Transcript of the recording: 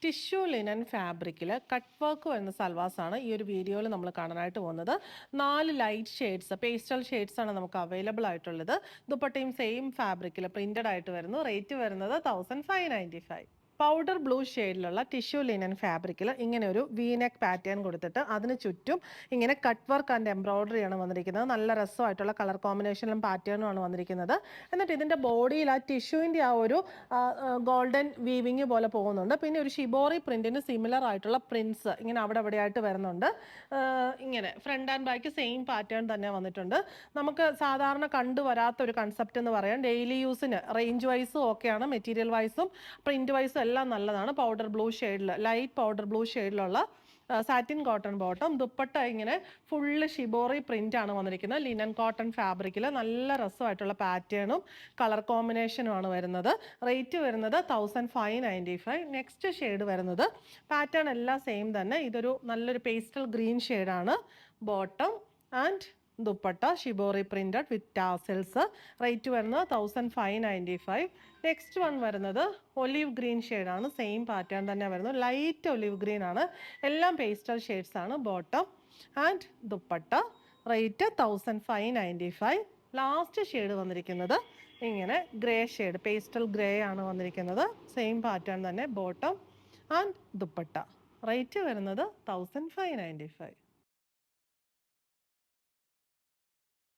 Tissue linen ഫാബ്രിക്കിൽ cut work വരുന്ന സൽവാസാണ് ഈ ഒരു വീഡിയോയിൽ നമ്മൾ കാണാനായിട്ട് പോകുന്നത്. 4 ലൈറ്റ് ഷെയ്ഡ്സ്, പേസ്റ്റൽ ഷെയ്ഡ്സ് ആണ് നമുക്ക് അവൈലബിൾ ആയിട്ടുള്ളത്. ദുപ്പട്ടയും സെയിം ഫാബ്രിക്കിൽ പ്രിന്റഡ് ആയിട്ട് വരുന്നു. റേറ്റ് വരുന്നത് 1595. പൗഡർ ബ്ലൂ ഷെയ്ഡിലുള്ള ടിഷ്യൂ ലിനൻ ഫാബ്രിക്കിൽ ഇങ്ങനെ ഒരു വീനെക്ക് പാറ്റേൺ കൊടുത്തിട്ട് അതിന് ചുറ്റും ഇങ്ങനെ കട്ട് വർക്ക് ആൻഡ് എംബ്രോയിഡറി ആണ് വന്നിരിക്കുന്നത്. നല്ല രസമായിട്ടുള്ള കളർ കോമ്പിനേഷനിലും പാറ്റേണും ആണ് വന്നിരിക്കുന്നത്. എന്നിട്ട് ഇതിൻ്റെ ബോഡിയിൽ ആ ടിഷ്യൂവിൻ്റെ ആ ഒരു ഗോൾഡൻ വീവിങ് പോലെ പോകുന്നുണ്ട്. പിന്നെ ഒരു ഷിബോറി പ്രിന്റിന് സിമിലർ ആയിട്ടുള്ള പ്രിന്റ്സ് ഇങ്ങനെ അവിടെ ഇവിടെയായിട്ട് വരുന്നുണ്ട്. ഇങ്ങനെ front and back same pattern തന്നെ വന്നിട്ടുണ്ട്. നമുക്ക് സാധാരണ കണ്ടുവരാത്ത ഒരു കൺസെപ്റ്റ് എന്ന് പറയാം. ഡെയിലി യൂസിന് റേഞ്ച് വൈസും ഓക്കെയാണ്, മെറ്റീരിയൽ വൈസും പ്രിന്റ് വൈസും എല്ലാം നല്ലതാണ്. പൗഡർ ബ്ലൂ ഷെയ്ഡിൽ, ലൈറ്റ് പൗഡർ ബ്ലൂ ഷെയ്ഡിലുള്ള സാറ്റിൻ കോട്ടൺ ബോട്ടം. ദുപ്പട്ട ഇങ്ങനെ ഫുള്ള് ഷിബോറി പ്രിന്റ് ആണ് വന്നിരിക്കുന്നത്. ലിനൻ കോട്ടൺ ഫാബ്രിക്കിൽ നല്ല രസമായിട്ടുള്ള പാറ്റേണും കളർ കോമ്പിനേഷനും ആണ് വരുന്നത്. റേറ്റ് വരുന്നത് 1595. നെക്സ്റ്റ് ഷെയ്ഡ് വരുന്നത് പാറ്റേൺ എല്ലാം സെയിം തന്നെ. ഇതൊരു നല്ലൊരു പേസ്റ്റൽ ഗ്രീൻ ഷെയ്ഡാണ്. Bottom and dupatta shibori printed with tassels. Rate വരുന്നത് 1595. നെക്സ്റ്റ് വൺ വരുന്നത് ഒലീവ് ഗ്രീൻ ഷെയ്ഡാണ്. സെയിം പാറ്റേൺ തന്നെ വരുന്നത്. ലൈറ്റ് ഒലീവ് ഗ്രീൻ ആണ്. എല്ലാം പേസ്റ്റൽ ഷെയ്ഡ്സ് ആണ്. Bottom and dupatta. Rate 1595. Last shade വന്നിരിക്കുന്നത് ഇങ്ങനെ ഗ്രേ ഷെയ്ഡ്, പേസ്റ്റൽ ഗ്രേ ആണ് വന്നിരിക്കുന്നത്. സെയിം പാറ്റേൺ തന്നെ. Bottom and dupatta. റേറ്റ് വരുന്നത് 1595.